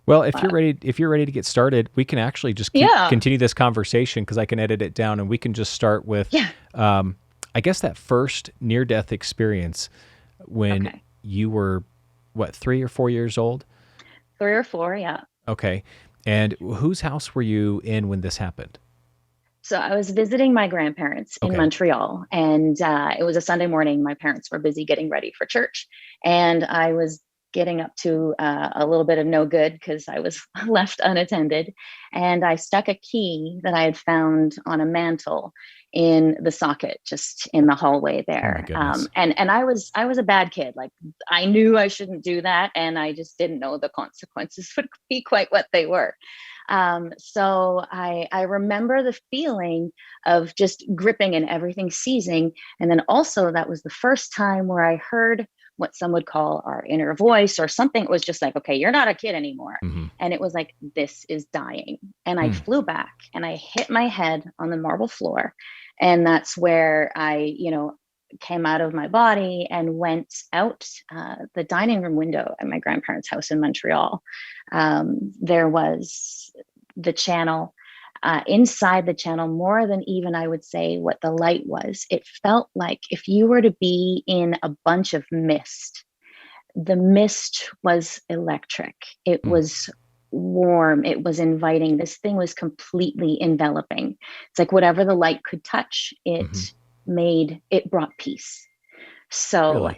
Well, But if you're ready to get started, we can actually just yeah, continue this conversation because I can edit it down, and we can just start with, yeah. um, I guess that first near death experience when Okay. you were what, 3 or 4 years old? 3 or 4, yeah. Okay, and whose house were you in when this happened? So I was visiting my grandparents in Okay, Montreal, and it was a Sunday morning. My parents were busy getting ready for church, and I was getting up to a little bit of no good because I was left unattended, and I stuck a key that I had found on a mantle in the socket just in the hallway oh my there. goodness. And I was a bad kid. Like I knew I shouldn't do that, and I just didn't know the consequences would be quite what they were. So I remember the feeling of just gripping and everything seizing. And then also, that was the first time where I heard what some would call our inner voice or something. It was just like, okay, you're not a kid anymore. Mm-hmm. And it was like, this is dying. And I Mm. flew back and I hit my head on the marble floor. And that's where I came out of my body and went out the dining room window at my grandparents' house in Montreal. There was the channel. Inside the channel, more than even I would say what the light was, it felt like if you were to be in a bunch of mist, the mist was electric. It Mm. was warm. It was inviting. This thing was completely enveloping. It's like whatever the light could touch, Mm-hmm. it brought peace. So Really?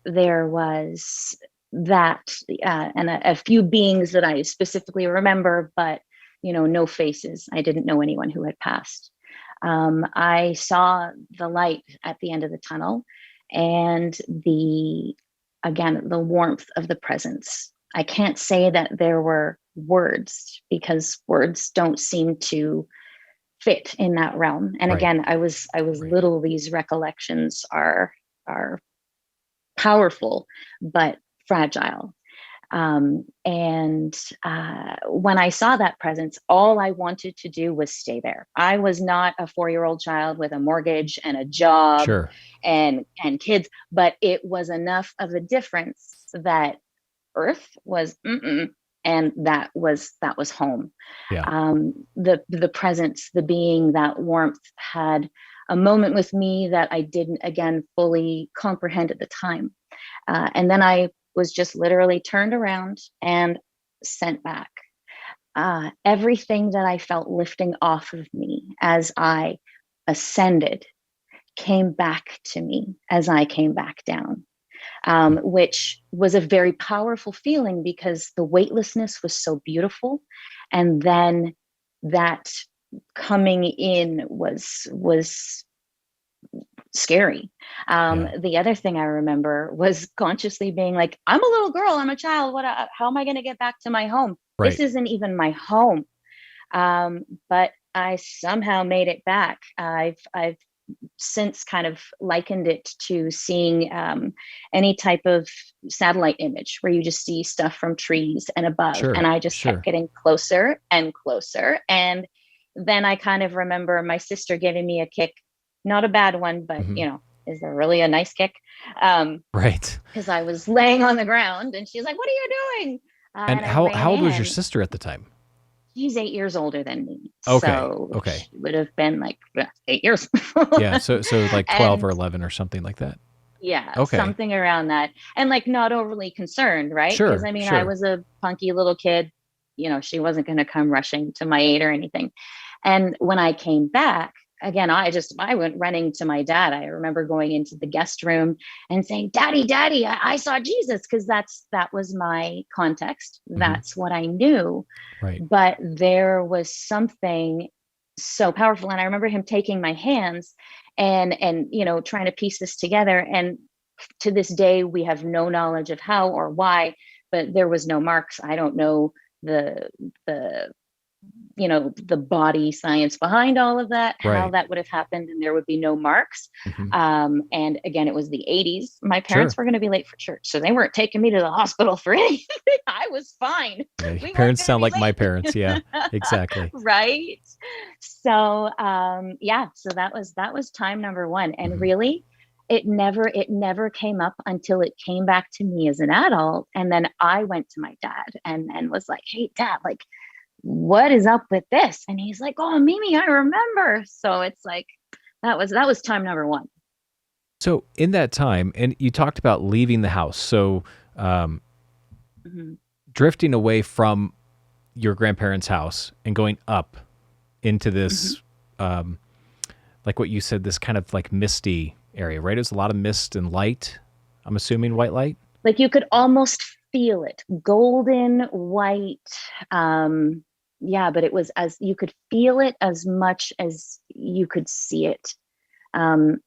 there was that, and a few beings that I specifically remember, but no faces. I didn't know anyone who had passed. I saw the light at the end of the tunnel, and the warmth of the presence. I can't say that there were words because words don't seem to fit in that realm. And Right. again, I was Right. little. These recollections are powerful but fragile. And when I saw that presence, all I wanted to do was stay there. I was not a 4-year-old child with a mortgage and a job Sure. and kids, but it was enough of a difference that Earth was and that was home. Yeah. The presence, the being, that warmth had a moment with me that I didn't again fully comprehend at the time. And then I was just literally turned around and sent back. Everything that I felt lifting off of me as I ascended came back to me as I came back down, which was a very powerful feeling because the weightlessness was so beautiful. And then that coming in was scary. Yeah. The other thing I remember was consciously being like, I'm a little girl, I'm a child. How am I going to get back to my home? This Right. isn't even my home. But I somehow made it back. I've since kind of likened it to seeing any type of satellite image where you just see stuff from trees and above. And Sure. I just kept Sure. getting closer and closer. And then I kind of remember my sister giving me a kick, not a bad one, but Mm-hmm. is there really a nice kick? Right. Because I was laying on the ground and she's like, "What are you doing?" And And I how ran old was your in. sister at the time? She's 8 years older than me. Okay. So Okay. she would have been like 8 years. Yeah. So like 12 or And 11 or something like that. yeah, Okay. something around that. And like not overly concerned, right? Because Sure. I mean, I Sure. was a punky little kid. She wasn't going to come rushing to my aid or anything. And when I came back, again, I went running to my dad. I remember going into the guest room and saying, "Daddy, Daddy, I saw Jesus," because that was my context. Mm-hmm. That's what I knew. Right. But there was something so powerful. And I remember him taking my hands and trying to piece this together. And to this day, we have no knowledge of how or why, but there was no marks. I don't know the the the body science behind all of that, how Right. that would have happened, and there would be no marks. Mm-hmm. And again, it was the 80s. My parents Sure. were going to be late for church, so they weren't taking me to the hospital for anything. I was fine. Yeah. Your We weren't parents going to sound be like my late. parents. Yeah. Exactly. Right. So yeah, so that was time number one. And Mm-hmm. really, it never came up until it came back to me as an adult. And then I went to my dad and was like, hey dad, like, what is up with this? And he's like, oh Mimi, I remember. So it's like that was time number one. So in that time, and you talked about leaving the house. So um, Hmm. drifting away from your grandparents' house and going up into Hmm. this, um, like what you said, this kind of like misty area, right? It was a lot of mist and light. I'm assuming white light. Like you could almost feel it, golden white. um yeah, but it was, as you could feel it as much as you could see it. um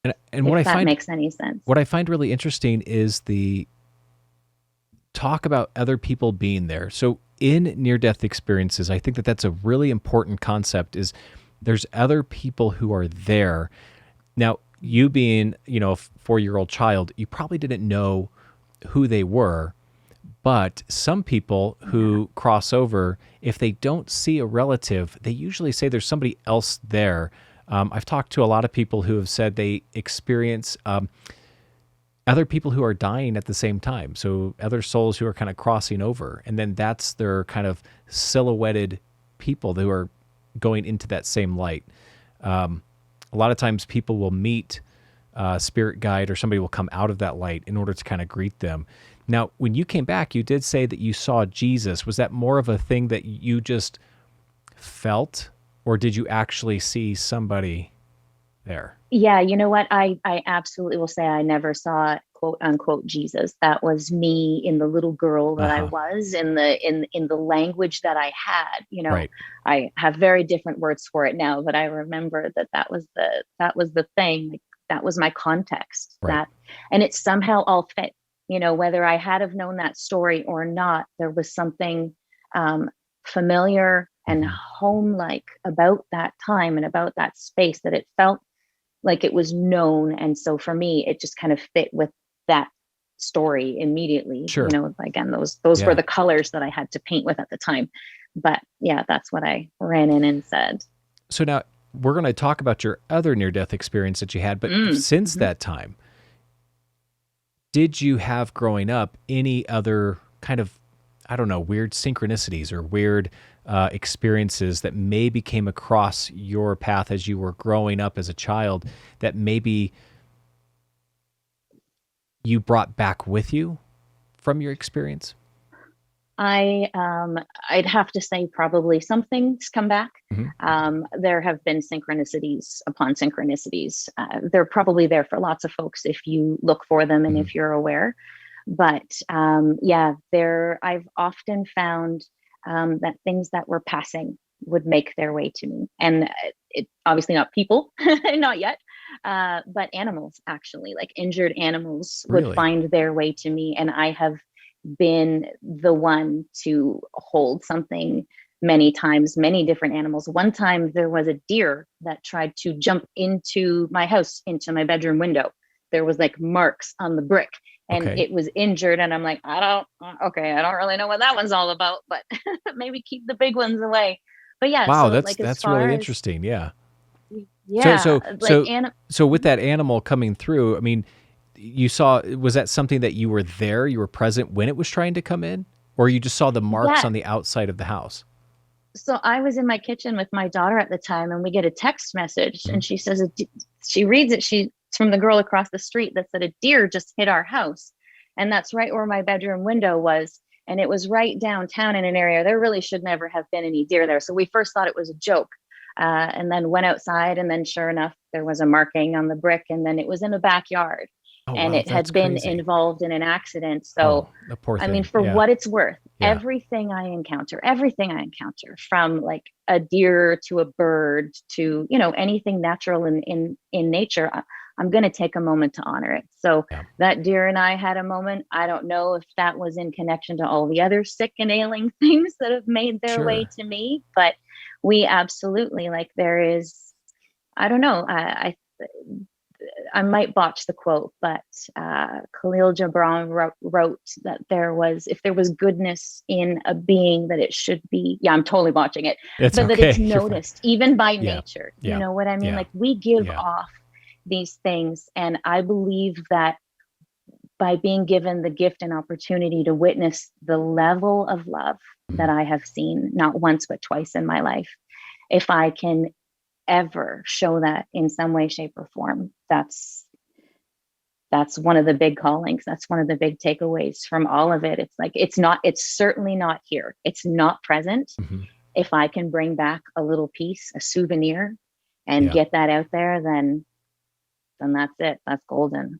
And if that makes any sense. what I find really interesting is the talk about other people being there. So in near death experiences, I think that that's a really important concept is there's other people who are there. Now, you being, a 4-year-old child, you probably didn't know who they were, but some people Yeah. who cross over, if they don't see a relative, they usually say there's somebody else there. I've talked to a lot of people who have said they experience other people who are dying at the same time. So other souls who are kind of crossing over. And then that's their kind of silhouetted people who are going into that same light. A lot of times people will meet a spirit guide or somebody will come out of that light in order to kind of greet them. Now, when you came back, you did say that you saw Jesus. Was that more of a thing that you just felt, or did you actually see somebody there? Yeah, you know what? I absolutely will say I never saw quote unquote Jesus. That was me in the little girl Uh that I huh. was, in the language that I had. Right. I have very different words for it now, but I remember that was the thing. Like, that was my context. Right. And it somehow all fit. Whether I had have known that story or not, there was something um, familiar and Hmm. home-like about that time and about that space, that it felt like it was known. And so for me, it just kind of fit with that story immediately. Sure. Again, those were Yeah. the colors that I had to paint with at the time. But yeah, that's what I ran in and said. So now we're going to talk about your other near death experience that you had, but Mm. since Mhm. that time, did you have growing up any other kind of, I don't know, weird synchronicities or weird experiences that maybe came across your path as you were growing up as a child that maybe you brought back with you from your experience? I'd have to say probably something's come back. Hmm. There have been synchronicities upon synchronicities. They're probably there for lots of folks if you look for them and Hmm. if you're aware. But yeah, I've often found that things that were passing would make their way to me, and it obviously not people, not yet, but animals, actually, like injured animals would Really? find their way to me, and I have been the one to hold something many times, many different animals. One time there was a deer that tried to jump into my house, into my bedroom window. There was like marks on the brick and Okay. it was injured. And I'm like, okay, I don't really know what that one's all about, but maybe keep the big ones away. But yeah, Wow, so that's like as that's far really as, interesting. Yeah. So yeah, so like, so so with that animal coming through, I mean, you saw, was that something that you were there, you were present when it was trying to come in, or you just saw the marks yeah. on the outside of the house? So I was in my kitchen with my daughter at the time, and we get a text message, Mhm. and she says, she reads it. She's from the girl across the street that said, a deer just hit our house. And that's right where my bedroom window was. And it was right downtown in an area. There really should never have been any deer there. So we first thought it was a joke, and then went outside. And then sure enough, there was a marking on the brick. And then it was in a backyard Oh and wow, it that's had been crazy. involved in an accident. Oh, So the poor I mean, thing. for Yeah. what it's worth, Yeah. everything I encounter, from like a deer to a bird to, anything natural in nature, I'm going to take a moment to honor it. So Yeah. that deer and I had a moment. I don't know if that was in connection to all the other sick and ailing things that have made their way Sure. to me, but we absolutely, like, there is, I don't know, I might botch the quote, but Khalil Gibran wrote that if there was goodness in a being, that it should be, yeah, I'm totally botching it, It's but that it's okay. You're fine. noticed even by Yeah. nature. You Yeah. know what I mean? Yeah. Like, we give Yeah. off these things. And I believe that by being given the gift and opportunity to witness the level of love that Mhm. I have seen, not once, but twice in my life, if I can ever show that in some way, shape, or form, that's one of the big callings. That's one of the big takeaways from all of it. It's like, it's certainly not here. It's not present. Mhm. If I can bring back a little piece, a souvenir, and Yeah. get that out there, then that's it. That's golden.